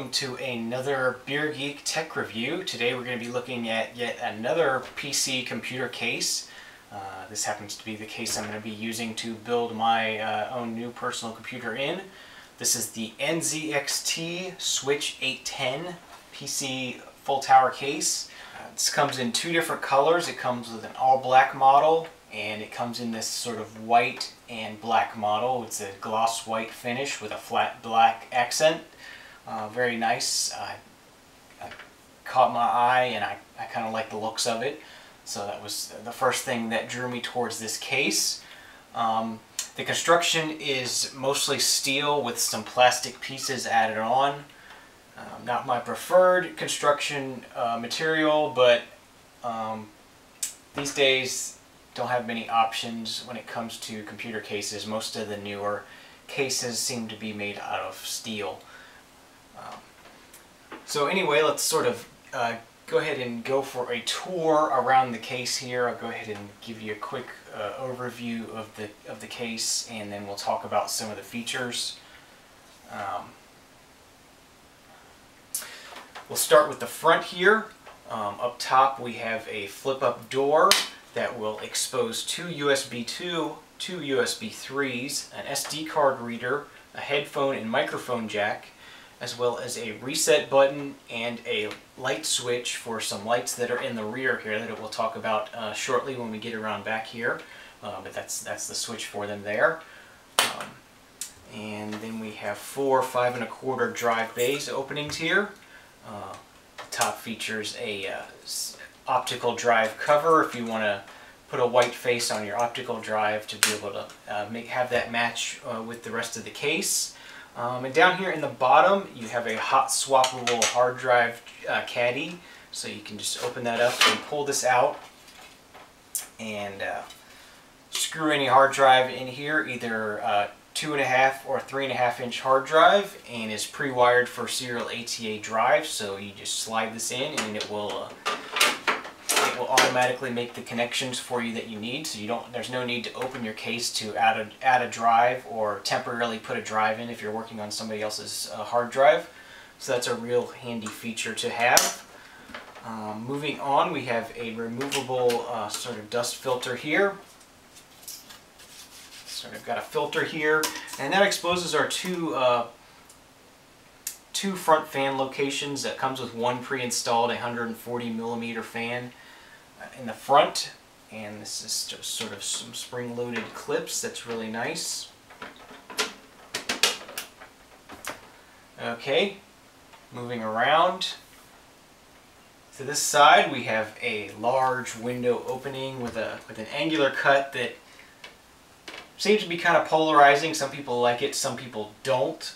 welcome to another Beer Geek Tech review. Today we're going to be looking at yet another PC computer case. This happens to be the case I'm going to be using to build my own new personal computer in. This is the NZXT Switch 810 PC full tower case. This comes in two different colors. It comes with an all black model, and it comes in this sort of white and black model. It's a gloss white finish with a flat black accent. Very nice. Caught my eye, and I kind of like the looks of it. So that was the first thing that drew me towards this case. The construction is mostly steel with some plastic pieces added on. Not my preferred construction material, but these days don't have many options when it comes to computer cases. Most of the newer cases seem to be made out of steel. So anyway, let's sort of go ahead and go for a tour around the case here. I'll go ahead and give you a quick overview of the case, and then we'll talk about some of the features. We'll start with the front here. Up top we have a flip-up door that will expose two USB 2, two USB 3s, an SD card reader, a headphone and microphone jack, as well as a reset button and a light switch for some lights that are in the rear here that we'll talk about shortly when we get around back here. But that's the switch for them there. And then we have four 5 1/4 drive bays openings here. The top features a optical drive cover if you want to put a white face on your optical drive to be able to have that match with the rest of the case. And down here in the bottom you have a hot swappable hard drive caddy, so you can just open that up and pull this out and screw any hard drive in here, either 2.5 or 3.5 inch hard drive, and is pre-wired for serial ATA drive, so you just slide this in and it will automatically make the connections for you that you need, so there's no need to open your case to add a drive or temporarily put a drive in if you're working on somebody else's hard drive. So that's a real handy feature to have. Moving on, we have a removable sort of dust filter here. Sort of got a filter here, and that exposes our two front fan locations. That comes with one pre-installed 140mm fan in the front, and this is just sort of some spring-loaded clips. That's really nice. Okay, moving around to this side, we have a large window opening with an angular cut that seems to be kind of polarizing. Some people like it, some people don't.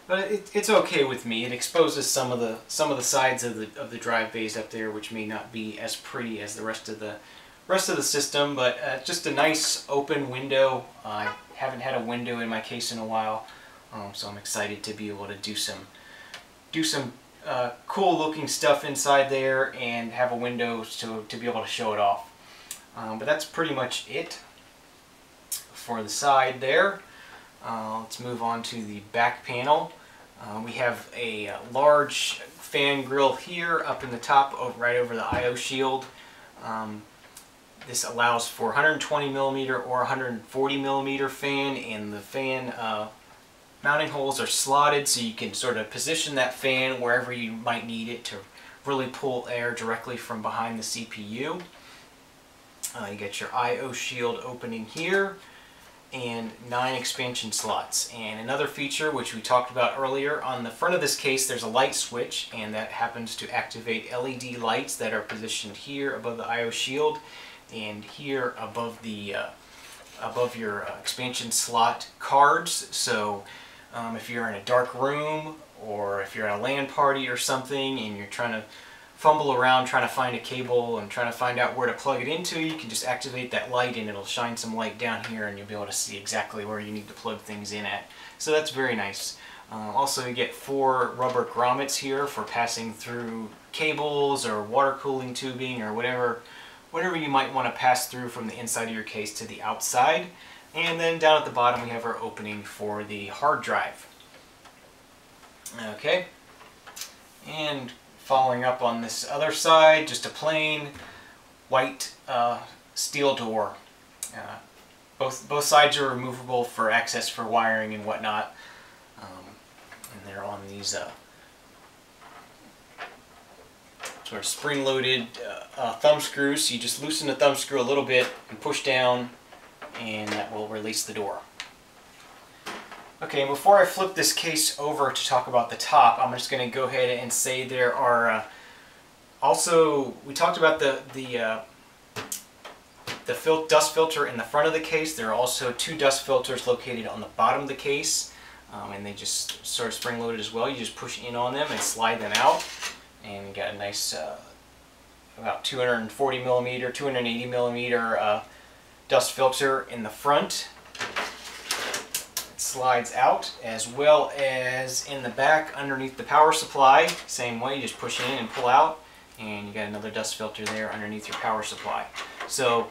But it's okay with me. It exposes some of the sides of the drive bays up there, which may not be as pretty as the rest of the system. But just a nice open window. I haven't had a window in my case in a while, so I'm excited to be able to do some cool looking stuff inside there and have a window to be able to show it off. But that's pretty much it for the side there. Let's move on to the back panel. We have a large fan grill here up in the top, right over the I/O shield. This allows for 120mm or 140mm fan, and the fan mounting holes are slotted, so you can sort of position that fan wherever you might need it to really pull air directly from behind the CPU. You get your I/O shield opening here, and 9 expansion slots. And another feature which we talked about earlier, on the front of this case there's a light switch, and that happens to activate LED lights that are positioned here above the I/O shield and here above the above your expansion slot cards. So if you're in a dark room, or if you're at a LAN party or something and you're trying to fumble around trying to find a cable and trying to find out where to plug it into, you can just activate that light and it'll shine some light down here, and you'll be able to see exactly where you need to plug things in at. So that's very nice. Also, you get 4 rubber grommets here for passing through cables or water cooling tubing or whatever you might want to pass through from the inside of your case to the outside. And then down at the bottom we have our opening for the hard drive. Okay, And following up on this other side, just a plain white steel door. Both sides are removable for access for wiring and whatnot. And they're on these sort of spring-loaded thumb screws. So you just loosen the thumb screw a little bit and push down, and that will release the door. Okay, before I flip this case over to talk about the top, I'm just going to go ahead and say there are also, we talked about the dust filter in the front of the case. There are also 2 dust filters located on the bottom of the case, and they just sort of spring-loaded as well. You just push in on them and slide them out, and you got a nice about 240 millimeter, 280 millimeter dust filter in the front. Slides out, as well as in the back underneath the power supply. Same way, you just push in and pull out, and you got another dust filter there underneath your power supply. So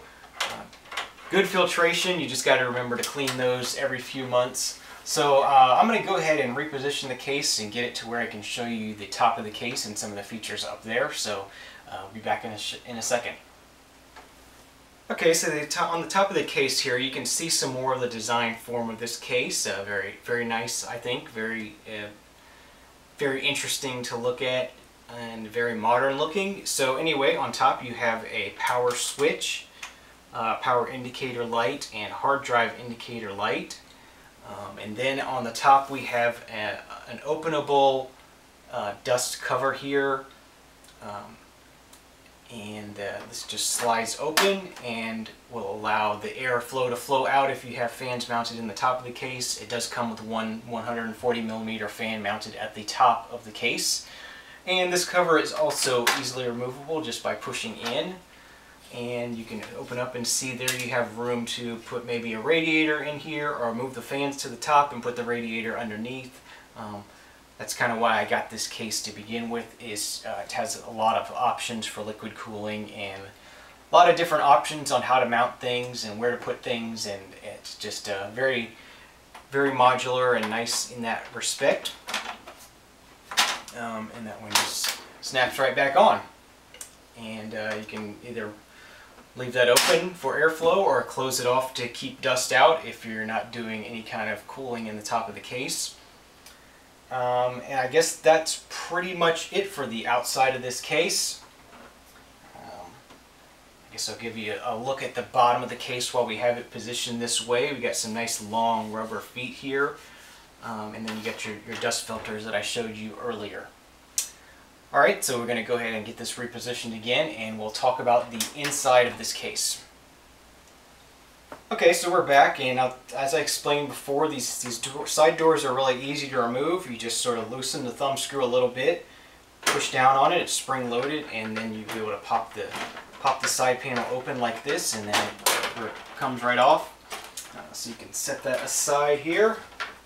good filtration. You just got to remember to clean those every few months. So I'm going to go ahead and reposition the case and get it to where I can show you the top of the case and some of the features up there. So I'll be back in a second. Okay, so on the top of the case here, you can see some more of the design form of this case. Very nice, I think. Very interesting to look at and very modern looking. So anyway, on top you have a power switch, power indicator light, and hard drive indicator light. And then on the top we have an openable dust cover here. And this just slides open and will allow the airflow to flow out if you have fans mounted in the top of the case. It does come with one 140 millimeter fan mounted at the top of the case. And this cover is also easily removable just by pushing in. And you can open up and see there you have room to put maybe a radiator in here, or move the fans to the top and put the radiator underneath. That's kind of why I got this case to begin with. It has a lot of options for liquid cooling and a lot of different options on how to mount things and where to put things, and it's just very modular and nice in that respect. And that one just snaps right back on. And you can either leave that open for airflow or close it off to keep dust out if you're not doing any kind of cooling in the top of the case. And I guess that's pretty much it for the outside of this case. I guess I'll give you a look at the bottom of the case while we have it positioned this way. We got some nice long rubber feet here, and then you got your dust filters that I showed you earlier. Alright, so we're going to go ahead and get this repositioned again, and we'll talk about the inside of this case. Okay, so we're back, and as I explained before, these side doors are really easy to remove. You just sort of loosen the thumb screw a little bit, push down on it, it's spring loaded, and then you'll be able to pop the side panel open like this, and then it comes right off. So you can set that aside here.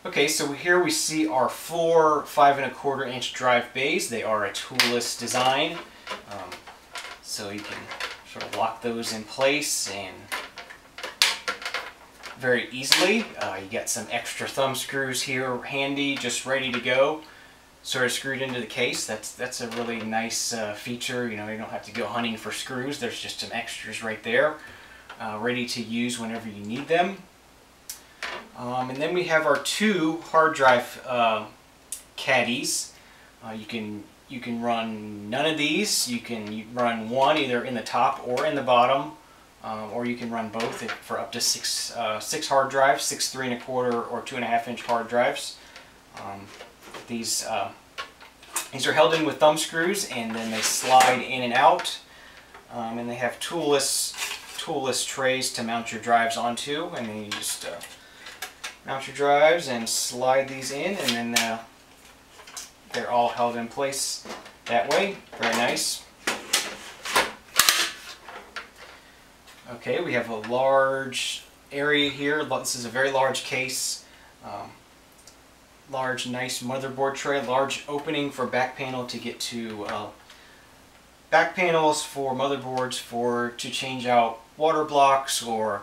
Okay, so here we see our 4 5¼ inch drive bays. They are a toolless design, so you can sort of lock those in place and very easily. You get some extra thumb screws here handy, just ready to go, sort of screwed into the case. That's a really nice feature. You know, you don't have to go hunting for screws. There's just some extras right there, ready to use whenever you need them. And then we have our 2 hard drive caddies. You can run none of these. You can run one either in the top or in the bottom. Or you can run both for up to 6 hard drives, 6 3¼ or 2½ inch hard drives. These are held in with thumb screws, and then they slide in and out. And they have toolless trays to mount your drives onto, and then you just mount your drives and slide these in, and then they're all held in place that way. Very nice. Okay, we have a large area here. This is a very large case. Large, nice motherboard tray. Large opening for back panel to get to back panels for motherboards to change out water blocks or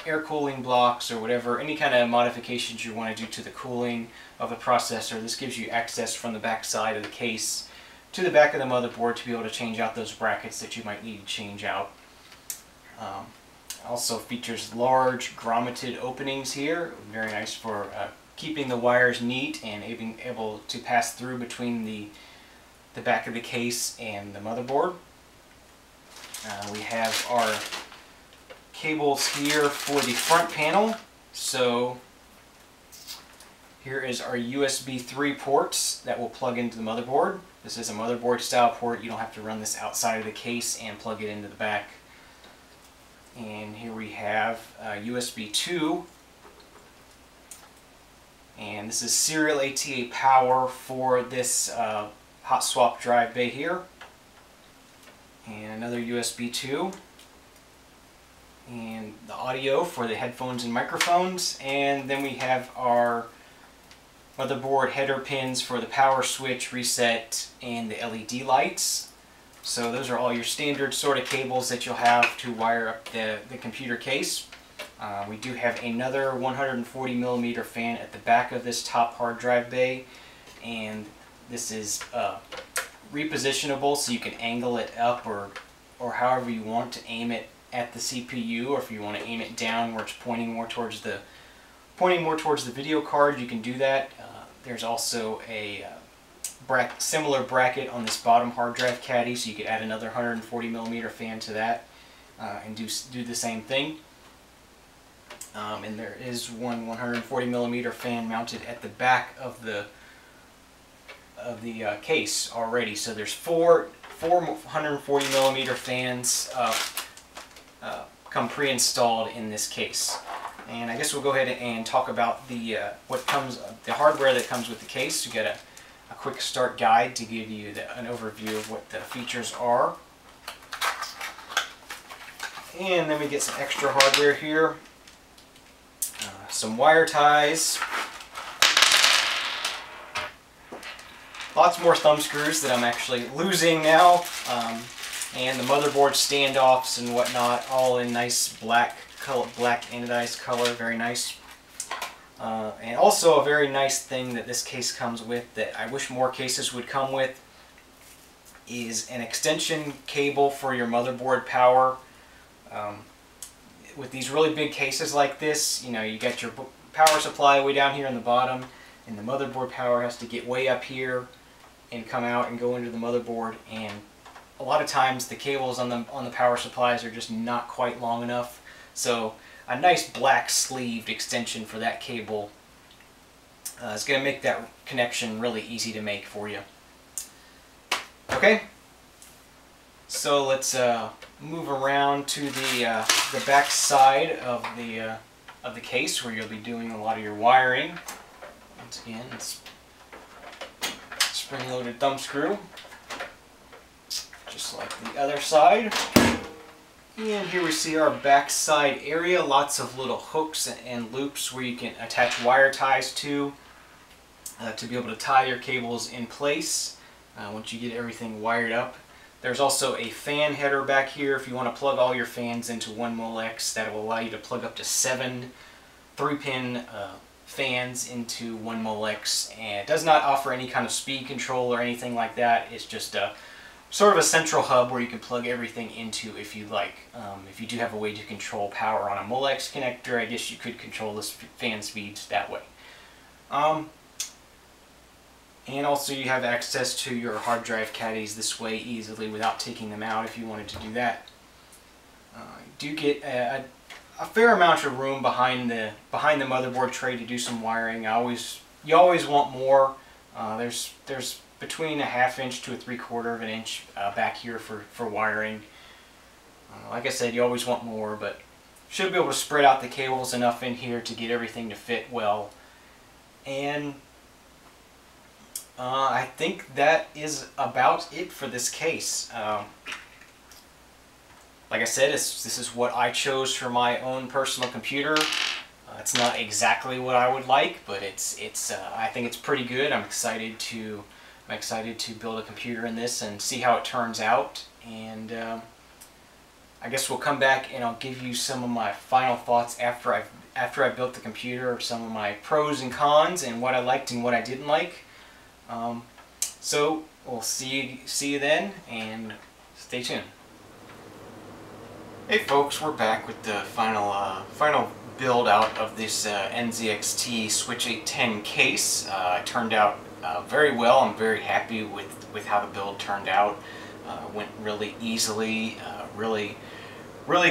air cooling blocks or whatever, any kind of modifications you want to do to the cooling of the processor. This gives you access from the back side of the case to the back of the motherboard to be able to change out those brackets that you might need to change out. Also features large grommeted openings here, very nice for keeping the wires neat and being able to pass through between the back of the case and the motherboard. We have our cables here for the front panel. So here is our USB 3 ports that will plug into the motherboard. This is a motherboard style port. You don't have to run this outside of the case and plug it into the back. And here we have USB 2. And this is serial ATA power for this hot swap drive bay here. And another USB 2. And the audio for the headphones and microphones. And then we have our motherboard header pins for the power switch, reset, and the LED lights. So those are all your standard sort of cables that you'll have to wire up the computer case. We do have another 140mm fan at the back of this top hard drive bay, and this is repositionable, so you can angle it up or however you want to aim it at the CPU, or if you want to aim it down where it's pointing more towards the video card, you can do that. There's also a similar bracket on this bottom hard drive caddy, so you could add another 140mm fan to that and do the same thing. And there is one 140mm fan mounted at the back of the case already. So there's four 140mm fans come pre-installed in this case. And I guess we'll go ahead and talk about the hardware that comes with the case. You get a quick start guide to give you an overview of what the features are. And then we get some extra hardware here. Some wire ties. Lots more thumb screws that I'm actually losing now. And the motherboard standoffs and whatnot, all in nice black anodized color, very nice. And also a very nice thing that this case comes with that I wish more cases would come with is an extension cable for your motherboard power. With these really big cases like this, you know, you got your power supply way down here on the bottom, and the motherboard power has to get way up here and come out and go into the motherboard, and a lot of times the cables on the power supplies are just not quite long enough. So a nice black sleeved extension for that cable is going to make that connection really easy to make for you. Okay, so let's move around to the back side of the case where you'll be doing a lot of your wiring. Once again, it's spring-loaded thumb screw, just like the other side. And here we see our back side area, lots of little hooks and loops where you can attach wire ties to be able to tie your cables in place once you get everything wired up. There's also a fan header back here if you want to plug all your fans into one Molex. That will allow you to plug up to 7 3-pin fans into one Molex, and it does not offer any kind of speed control or anything like that. It's just a sort of a central hub where you can plug everything into if you like. If you do have a way to control power on a Molex connector, I guess you could control the fan speeds that way. And also you have access to your hard drive caddies this way easily without taking them out if you wanted to do that. You do get a fair amount of room behind the motherboard tray to do some wiring. You always want more. There's between a 1/2 inch to a 3/4 of an inch back here for wiring. Like I said, you always want more, but should be able to spread out the cables enough in here to get everything to fit well. And I think that is about it for this case. Like I said, this is what I chose for my own personal computer. It's not exactly what I would like, but I think it's pretty good. I'm excited to build a computer in this and see how it turns out. And I guess we'll come back and I'll give you some of my final thoughts after I built the computer, some of my pros and cons and what I liked and what I didn't like. So we'll see you then, and stay tuned. Hey folks, we're back with the final build out of this NZXT Switch 810 case. It turned out very well. I'm very happy with how the build turned out. Went really easily, really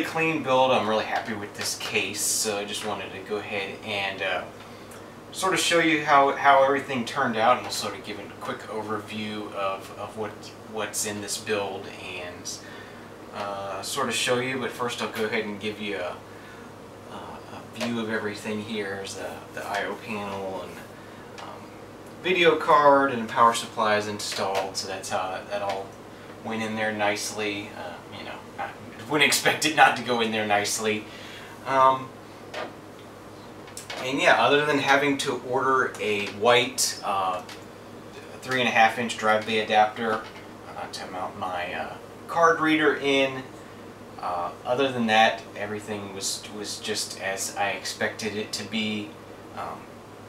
clean build. I'm really happy with this case, so I just wanted to go ahead and sort of show you how everything turned out, and we'll sort of give a quick overview of what's in this build and sort of show you. But first I'll go ahead and give you a view of everything here. There's the I/O panel and video card and power supply is installed, so that's how that all went in there nicely. You know, I wouldn't expect it not to go in there nicely. And yeah, other than having to order a white 3.5-inch drive bay adapter to mount my card reader in, other than that, everything was just as I expected it to be.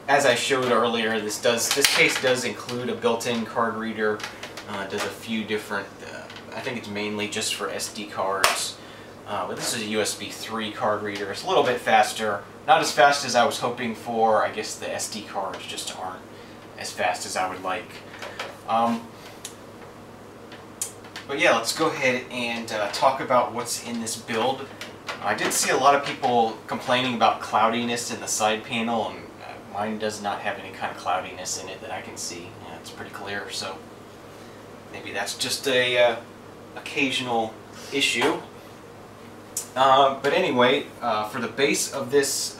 As I showed earlier, this case does include a built-in card reader. Does a few different, I think it's mainly just for SD cards. But this is a USB 3 card reader. It's a little bit faster. Not as fast as I was hoping for. I guess the SD cards just aren't as fast as I would like. But yeah, let's go ahead and talk about what's in this build. I did see a lot of people complaining about cloudiness in the side panel, and mine does not have any kind of cloudiness in it that I can see. Yeah, it's pretty clear, so maybe that's just a occasional issue. But anyway, for the base of this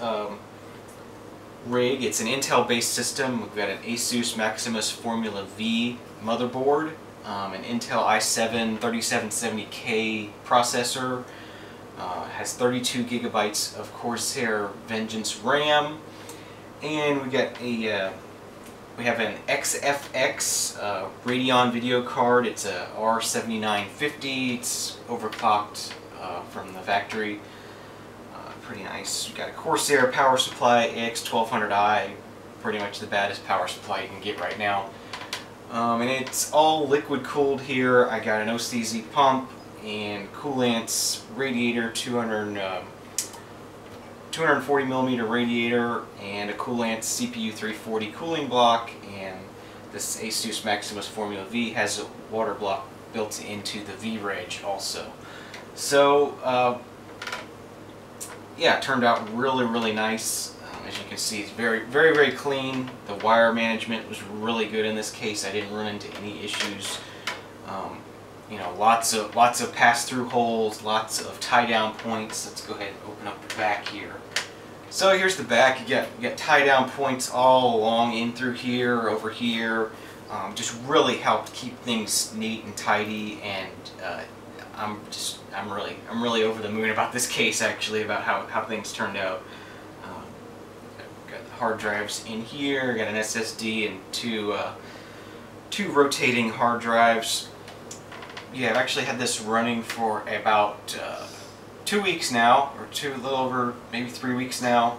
rig, it's an Intel-based system. We've got an Asus Maximus Formula V motherboard, an Intel i7 3770K processor, has 32 gigabytes of Corsair Vengeance RAM, and we got we have an XFX Radeon video card. It's a R7950. It's overclocked from the factory. Pretty nice. We've got a Corsair power supply, AX1200i, pretty much the baddest power supply you can get right now. And it's all liquid cooled here. I got an OCZ pump and Coolant's radiator, 240mm radiator, and a Coolant's CPU 340 cooling block, and this Asus Maximus Formula V has a water block built into the V-Reg also. So yeah, it turned out really nice. As you can see, it's very clean. The wire management was really good in this case. I didn't run into any issues. You know, lots of pass-through holes, lots of tie-down points. Let's go ahead and open up the back here. So here's the back. You got tie-down points all along, in through here, over here. Just really helped keep things neat and tidy. And I'm really over the moon about this case, actually, about how things turned out. Got the hard drives in here. Got an SSD and two rotating hard drives. Yeah, I've actually had this running for about 2 weeks now, or a little over, maybe 3 weeks now.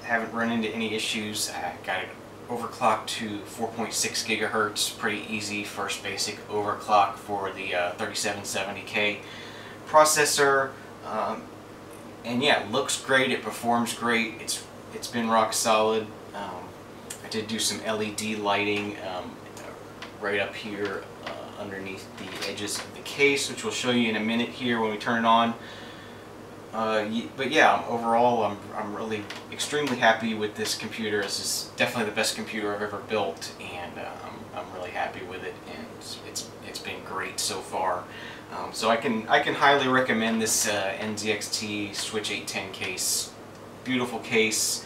Haven't run into any issues. I got it overclocked to 4.6 gigahertz, pretty easy first basic overclock for the 3770K processor. And yeah, it looks great, it performs great, it's been rock solid. I did do some LED lighting right up here underneath the edges of the case, which we'll show you in a minute here when we turn it on. But yeah, overall I'm really extremely happy with this computer. This is definitely the best computer I've ever built, and I'm really happy with it, and it's been great so far. So I can highly recommend this NZXT Switch 810 case. Beautiful case.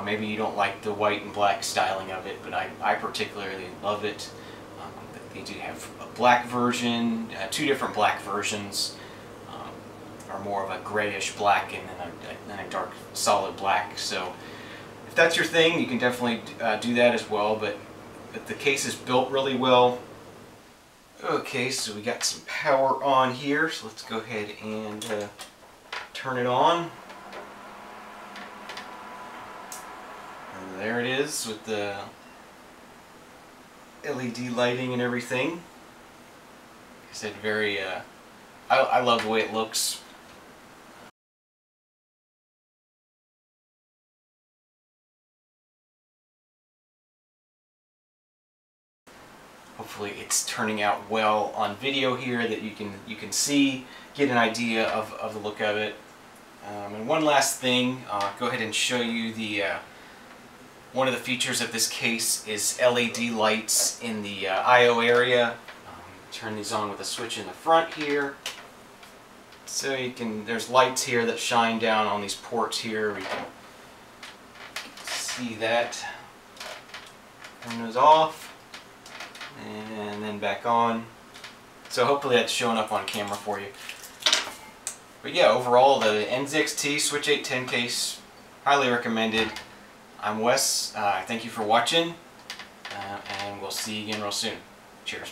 Maybe you don't like the white and black styling of it, but I particularly love it. They do have a black version, 2 different black versions, are more of a grayish black and then a dark solid black. So if that's your thing, you can definitely do that as well. But the case is built really well. Okay, so we got some power on here, so let's go ahead and turn it on. And there it is with the LED lighting and everything. Like I said, very, I love the way it looks. Hopefully it's turning out well on video here, that you can see, get an idea of the look of it. And one last thing, go ahead and show you the one of the features of this case is LED lights in the I/O area. Turn these on with a switch in the front here. So you can, there's lights here that shine down on these ports here. We can see that. Turn those off. And then back on. So hopefully that's showing up on camera for you. But yeah, overall the NZXT Switch 810 case, highly recommended. I'm Wes, thank you for watching, and we'll see you again real soon. Cheers.